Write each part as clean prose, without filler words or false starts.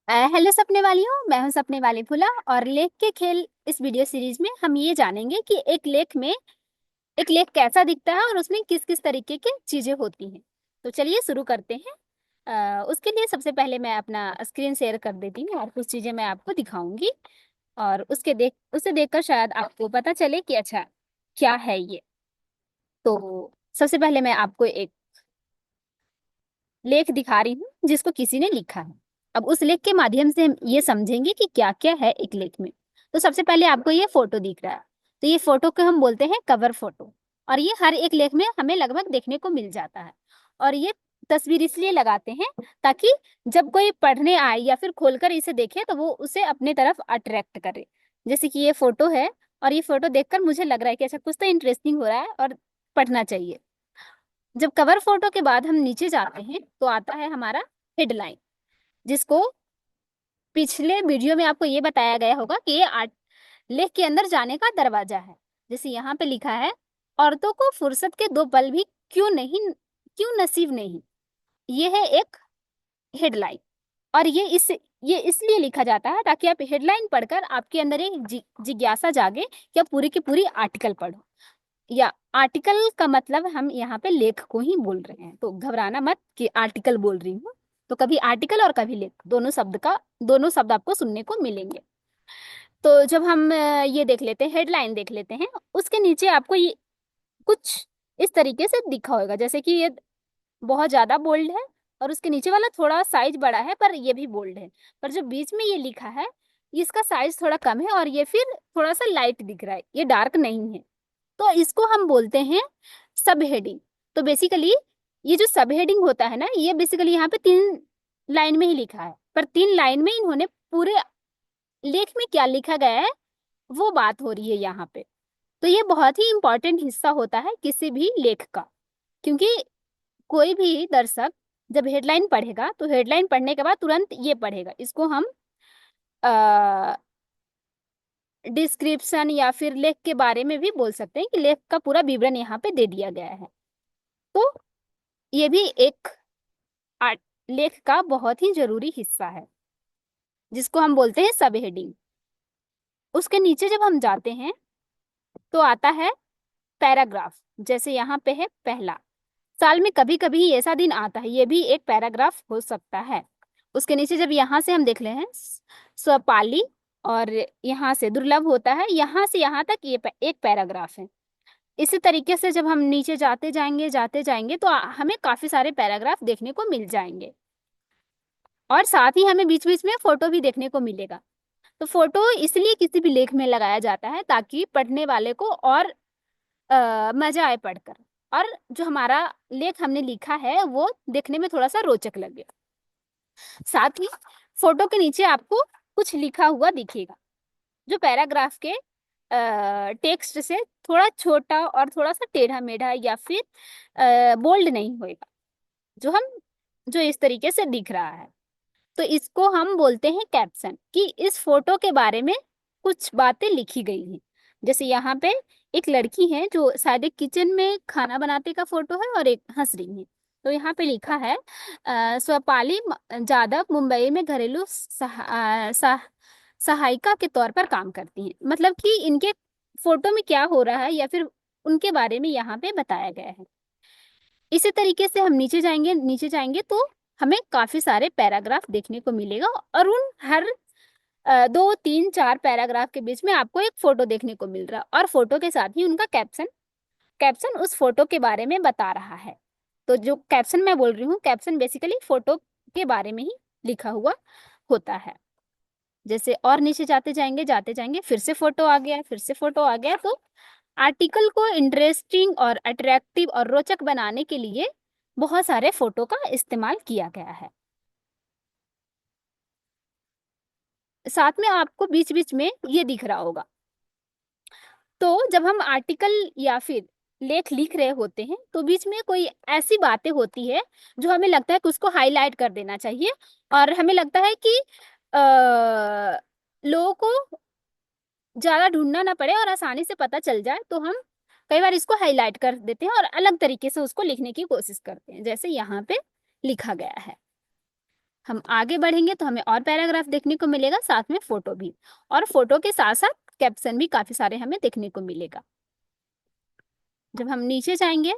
Hello सपने वालियों, मैं हूं सपने वाली फूला। और लेख के खेल इस वीडियो सीरीज में हम ये जानेंगे कि एक लेख कैसा दिखता है और उसमें किस किस तरीके की चीजें होती हैं। तो चलिए शुरू करते हैं। उसके लिए सबसे पहले मैं अपना स्क्रीन शेयर कर देती हूँ और कुछ चीजें मैं आपको दिखाऊंगी। और उसे देखकर शायद आपको पता चले कि अच्छा क्या है ये। तो सबसे पहले मैं आपको एक लेख दिखा रही हूँ जिसको किसी ने लिखा है। अब उस लेख के माध्यम से हम ये समझेंगे कि क्या क्या है एक लेख में। तो सबसे पहले आपको ये फोटो दिख रहा है। तो ये फोटो को हम बोलते हैं कवर फोटो। और ये हर एक लेख में हमें लगभग देखने को मिल जाता है। और ये तस्वीर इसलिए लगाते हैं ताकि जब कोई पढ़ने आए या फिर खोलकर इसे देखे तो वो उसे अपने तरफ अट्रैक्ट करे। जैसे कि ये फोटो है और ये फोटो देखकर मुझे लग रहा है कि अच्छा कुछ तो इंटरेस्टिंग हो रहा है और पढ़ना चाहिए। जब कवर फोटो के बाद हम नीचे जाते हैं तो आता है हमारा हेडलाइन, जिसको पिछले वीडियो में आपको ये बताया गया होगा कि ये आर्ट लेख के अंदर जाने का दरवाजा है। जैसे यहाँ पे लिखा है, औरतों को फुर्सत के दो पल भी क्यों नसीब नहीं। ये है एक हेडलाइन। और ये इसलिए लिखा जाता है ताकि आप हेडलाइन पढ़कर आपके अंदर एक जिज्ञासा जागे कि आप पूरी की पूरी आर्टिकल पढ़ो। या आर्टिकल का मतलब हम यहाँ पे लेख को ही बोल रहे हैं, तो घबराना मत कि आर्टिकल बोल रही हूँ। तो कभी आर्टिकल और कभी लेख, दोनों शब्द आपको सुनने को मिलेंगे। तो जब हम ये देख लेते हैं, हेडलाइन देख लेते हैं, उसके नीचे आपको ये कुछ इस तरीके से दिखा होगा। जैसे कि ये बहुत ज्यादा बोल्ड है और उसके नीचे वाला थोड़ा साइज बड़ा है पर ये भी बोल्ड है। पर जो बीच में ये लिखा है इसका साइज थोड़ा कम है और ये फिर थोड़ा सा लाइट दिख रहा है, ये डार्क नहीं है। तो इसको हम बोलते हैं सब हेडिंग। तो बेसिकली ये जो सब हेडिंग होता है ना, ये बेसिकली यहाँ पे 3 लाइन में ही लिखा है, पर 3 लाइन में इन्होंने पूरे लेख में क्या लिखा गया है वो बात हो रही है यहाँ पे। तो ये बहुत ही इंपॉर्टेंट हिस्सा होता है किसी भी लेख का। क्योंकि कोई भी दर्शक जब हेडलाइन पढ़ेगा तो हेडलाइन पढ़ने के बाद तुरंत ये पढ़ेगा। इसको हम डिस्क्रिप्शन या फिर लेख के बारे में भी बोल सकते हैं कि लेख का पूरा विवरण यहाँ पे दे दिया गया है। तो ये भी एक आर्ट लेख का बहुत ही जरूरी हिस्सा है जिसको हम बोलते हैं सब हेडिंग। उसके नीचे जब हम जाते हैं तो आता है पैराग्राफ। जैसे यहाँ पे है पहला, साल में कभी कभी ऐसा दिन आता है, ये भी एक पैराग्राफ हो सकता है। उसके नीचे जब यहाँ से हम देख रहे हैं स्वपाली, और यहाँ से दुर्लभ होता है, यहाँ से यहाँ तक ये एक पैराग्राफ है। इसी तरीके से जब हम नीचे जाते जाएंगे तो हमें काफी सारे पैराग्राफ देखने को मिल जाएंगे। और साथ ही हमें बीच बीच में फोटो भी देखने को मिलेगा। तो फोटो इसलिए किसी भी लेख में लगाया जाता है ताकि पढ़ने वाले को और मजा आए पढ़कर, और जो हमारा लेख हमने लिखा है वो देखने में थोड़ा सा रोचक लगे। साथ ही फोटो के नीचे आपको कुछ लिखा हुआ दिखेगा जो पैराग्राफ के टेक्स्ट से थोड़ा छोटा और थोड़ा सा टेढ़ा मेढ़ा या फिर बोल्ड नहीं होएगा। जो हम जो इस तरीके से दिख रहा है, तो इसको हम बोलते हैं कैप्शन, कि इस फोटो के बारे में कुछ बातें लिखी गई हैं। जैसे यहाँ पे एक लड़की है जो शायद एक किचन में खाना बनाते का फोटो है और एक हंस रही है। तो यहाँ पे लिखा है स्वपाली जाधव मुंबई में घरेलू सहायिका के तौर पर काम करती हैं। मतलब कि इनके फोटो में क्या हो रहा है या फिर उनके बारे में यहाँ पे बताया गया है। इसी तरीके से हम नीचे जाएंगे तो हमें काफी सारे पैराग्राफ देखने को मिलेगा। और उन हर 2 3 4 पैराग्राफ के बीच में आपको एक फोटो देखने को मिल रहा है और फोटो के साथ ही उनका कैप्शन कैप्शन उस फोटो के बारे में बता रहा है। तो जो कैप्शन मैं बोल रही हूँ, कैप्शन बेसिकली फोटो के बारे में ही लिखा हुआ होता है। जैसे और नीचे जाते जाएंगे फिर से फोटो आ गया, फिर से फोटो आ गया। तो आर्टिकल को इंटरेस्टिंग और अट्रैक्टिव और रोचक बनाने के लिए बहुत सारे फोटो का इस्तेमाल किया गया है। साथ में आपको बीच बीच में ये दिख रहा होगा। तो जब हम आर्टिकल या फिर लेख लिख रहे होते हैं तो बीच में कोई ऐसी बातें होती है जो हमें लगता है कि उसको हाईलाइट कर देना चाहिए। और हमें लगता है कि लोगों को ज्यादा ढूंढना ना पड़े और आसानी से पता चल जाए, तो हम कई बार इसको हाईलाइट कर देते हैं और अलग तरीके से उसको लिखने की कोशिश करते हैं, जैसे यहाँ पे लिखा गया है। हम आगे बढ़ेंगे तो हमें और पैराग्राफ देखने को मिलेगा, साथ में फोटो भी, और फोटो के साथ साथ कैप्शन भी काफी सारे हमें देखने को मिलेगा। जब हम नीचे जाएंगे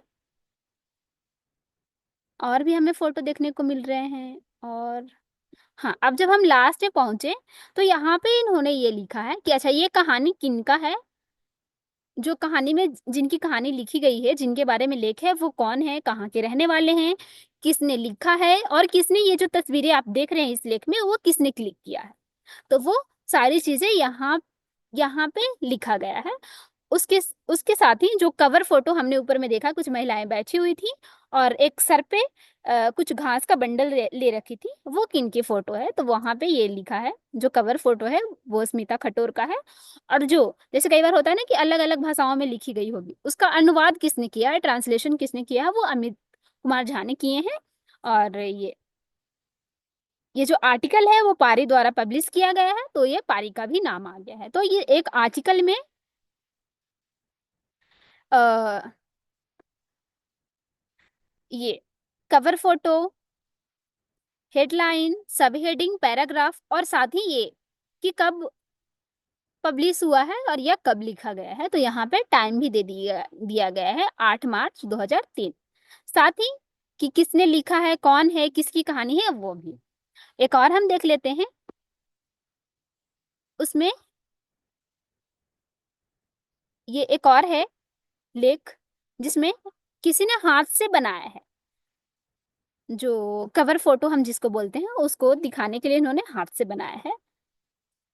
और भी हमें फोटो देखने को मिल रहे हैं। और हाँ, अब जब हम लास्ट में पहुंचे तो यहाँ पे इन्होंने ये लिखा है कि अच्छा ये कहानी किनका है, जो कहानी में जिनकी कहानी लिखी गई है, जिनके बारे में लेख है, वो कौन है, कहाँ के रहने वाले हैं, किसने लिखा है, और किसने ये जो तस्वीरें आप देख रहे हैं इस लेख में वो किसने क्लिक किया है। तो वो सारी चीजें यहाँ यहाँ पे लिखा गया है। उसके उसके साथ ही जो कवर फोटो हमने ऊपर में देखा, कुछ महिलाएं बैठी हुई थी और एक सर पे कुछ घास का बंडल ले रखी थी, वो किन की फोटो है, तो वहां पे ये लिखा है जो कवर फोटो है वो स्मिता खटोर का है। और जो जैसे कई बार होता है ना कि अलग अलग भाषाओं में लिखी गई होगी, उसका अनुवाद किसने किया है, ट्रांसलेशन किसने किया है, वो अमित कुमार झा ने किए हैं। और ये जो आर्टिकल है वो पारी द्वारा पब्लिश किया गया है, तो ये पारी का भी नाम आ गया है। तो ये एक आर्टिकल में आ, ये कवर फोटो, हेडलाइन, सब हेडिंग, पैराग्राफ, और साथ ही ये कि कब पब्लिश हुआ है और यह कब लिखा गया है, तो यहाँ पे टाइम भी दे दिया गया है 8 मार्च 2003। साथ ही कि किसने लिखा है, कौन है, किसकी कहानी है, वो भी एक और हम देख लेते हैं। उसमें ये एक और है लेख जिसमें किसी ने हाथ से बनाया है, जो कवर फोटो हम जिसको बोलते हैं उसको दिखाने के लिए इन्होंने हाथ से बनाया है।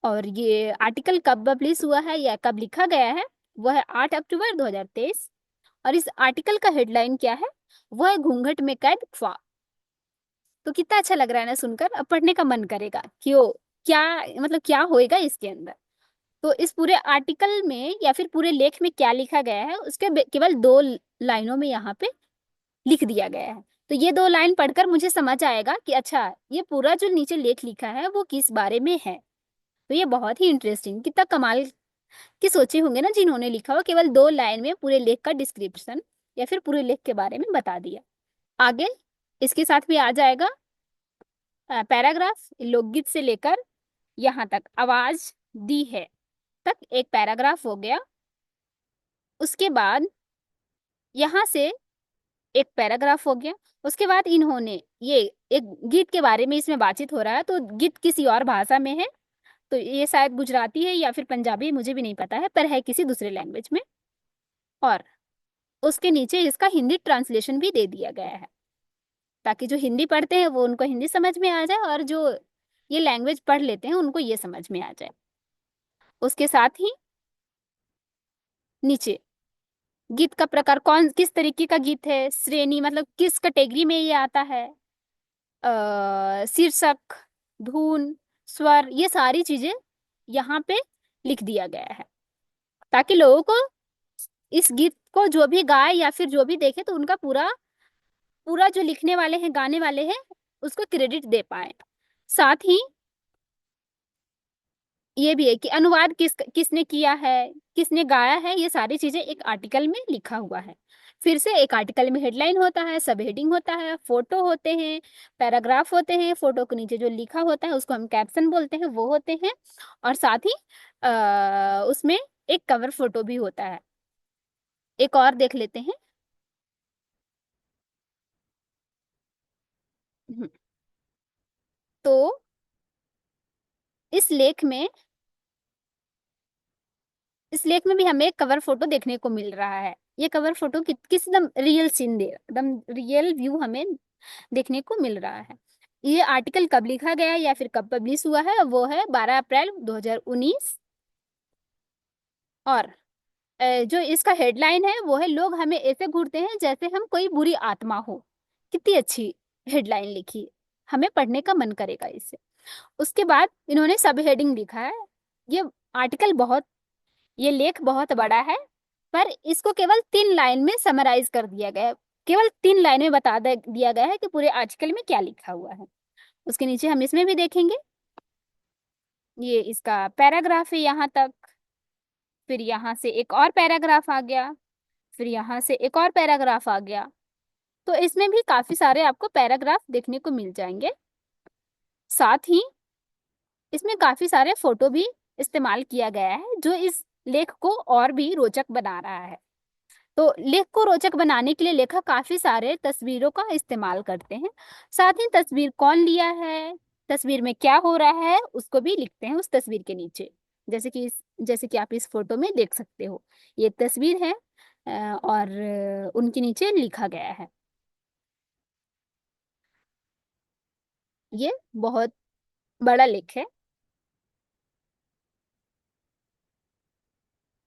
और ये आर्टिकल कब पब्लिश हुआ है या कब लिखा गया है, वो है 8 अक्टूबर 2023। और इस आर्टिकल का हेडलाइन क्या है, वो है घूंघट में कैद ख्वाब। तो कितना अच्छा लग रहा है ना सुनकर, अब पढ़ने का मन करेगा क्यों, क्या मतलब क्या होएगा इसके अंदर। तो इस पूरे आर्टिकल में या फिर पूरे लेख में क्या लिखा गया है उसके केवल 2 लाइनों में यहाँ पे लिख दिया गया है। तो ये 2 लाइन पढ़कर मुझे समझ आएगा कि अच्छा ये पूरा जो नीचे लेख लिखा है वो किस बारे में है। तो ये बहुत ही इंटरेस्टिंग, कितना कमाल की सोचे होंगे ना जिन्होंने लिखा हो, केवल 2 लाइन में पूरे लेख का डिस्क्रिप्शन या फिर पूरे लेख के बारे में बता दिया। आगे इसके साथ भी आ जाएगा पैराग्राफ, लोकगीत से लेकर यहाँ तक आवाज दी है तक एक पैराग्राफ हो गया। उसके बाद यहाँ से एक पैराग्राफ हो गया। उसके बाद इन्होंने ये एक गीत के बारे में इसमें बातचीत हो रहा है, तो गीत किसी और भाषा में है, तो ये शायद गुजराती है या फिर पंजाबी, मुझे भी नहीं पता है, पर है किसी दूसरे लैंग्वेज में। और उसके नीचे इसका हिंदी ट्रांसलेशन भी दे दिया गया है, ताकि जो हिंदी पढ़ते हैं वो उनको हिंदी समझ में आ जाए, और जो ये लैंग्वेज पढ़ लेते हैं उनको ये समझ में आ जाए। उसके साथ ही नीचे गीत का प्रकार, कौन किस तरीके का गीत है, श्रेणी मतलब किस कैटेगरी में ये आता है, शीर्षक, धुन, स्वर, ये सारी चीजें यहाँ पे लिख दिया गया है, ताकि लोगों को इस गीत को जो भी गाए या फिर जो भी देखे तो उनका पूरा पूरा जो लिखने वाले हैं, गाने वाले हैं, उसको क्रेडिट दे पाए। साथ ही ये भी है कि अनुवाद किसने किया है, किसने गाया है, ये सारी चीजें एक आर्टिकल में लिखा हुआ है। फिर से एक आर्टिकल में हेडलाइन होता है, सब हेडिंग होता है, फोटो होते हैं, पैराग्राफ होते हैं, फोटो के नीचे जो लिखा होता है उसको हम कैप्शन बोलते हैं, वो होते हैं। और साथ ही उसमें एक कवर फोटो भी होता है। एक और देख लेते हैं। हम्म, तो इस लेख में इस लेख में भी हमें एक कवर फोटो देखने को मिल रहा है। ये कवर फोटो किस एकदम रियल सीन दे, एकदम रियल व्यू हमें देखने को मिल रहा है। ये आर्टिकल कब लिखा गया या फिर कब पब्लिश हुआ है, वो है 12 अप्रैल 2019। और जो इसका हेडलाइन है वो है लोग हमें ऐसे घूरते हैं जैसे हम कोई बुरी आत्मा हो। कितनी अच्छी हेडलाइन लिखी, हमें पढ़ने का मन करेगा इससे। उसके बाद इन्होंने सब हेडिंग लिखा है। ये आर्टिकल बहुत ये लेख बहुत बड़ा है, पर इसको केवल 3 लाइन में समराइज कर दिया गया है। केवल 3 लाइन में दिया गया है कि पूरे आर्टिकल में क्या लिखा हुआ है। उसके नीचे हम इसमें भी देखेंगे, ये इसका पैराग्राफ है यहाँ तक, फिर यहाँ से एक और पैराग्राफ आ गया, फिर यहाँ से एक और पैराग्राफ आ गया। तो इसमें भी काफी सारे आपको पैराग्राफ देखने को मिल जाएंगे। साथ ही इसमें काफी सारे फोटो भी इस्तेमाल किया गया है जो इस लेख को और भी रोचक बना रहा है। तो लेख को रोचक बनाने के लिए लेखक काफी सारे तस्वीरों का इस्तेमाल करते हैं। साथ ही तस्वीर कौन लिया है, तस्वीर में क्या हो रहा है, उसको भी लिखते हैं उस तस्वीर के नीचे। जैसे कि आप इस फोटो में देख सकते हो, ये तस्वीर है और उनके नीचे लिखा गया है। ये बहुत बड़ा लेख है।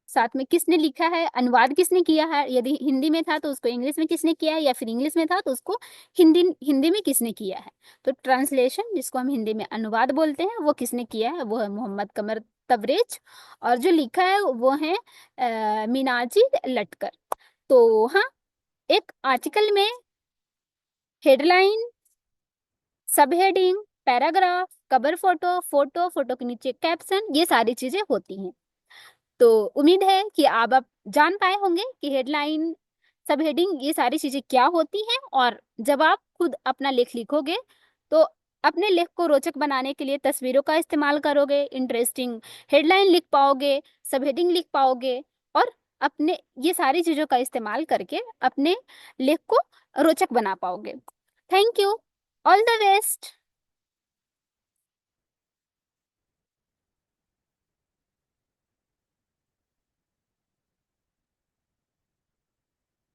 साथ में किसने लिखा है, अनुवाद किसने किया है, यदि हिंदी में था तो उसको इंग्लिश में किसने किया है, या फिर इंग्लिश में था तो उसको हिंदी हिंदी में किसने किया है। तो ट्रांसलेशन, जिसको हम हिंदी में अनुवाद बोलते हैं, वो किसने किया है, वो है मोहम्मद कमर तबरेज। और जो लिखा है वो है मीनाजी लटकर। तो हाँ, एक आर्टिकल में हेडलाइन, सब heading, paragraph, cover photo, photo के नीचे कैप्शन, ये सारी चीजें होती हैं। तो उम्मीद है कि आप जान पाए होंगे कि हेडलाइन, सब हेडिंग, ये सारी चीजें क्या होती हैं। और जब आप खुद अपना लेख लिखोगे तो अपने लेख को रोचक बनाने के लिए तस्वीरों का इस्तेमाल करोगे, इंटरेस्टिंग हेडलाइन लिख पाओगे, सब हेडिंग लिख पाओगे, और अपने ये सारी चीजों का इस्तेमाल करके अपने लेख को रोचक बना पाओगे। Thank you. All the best.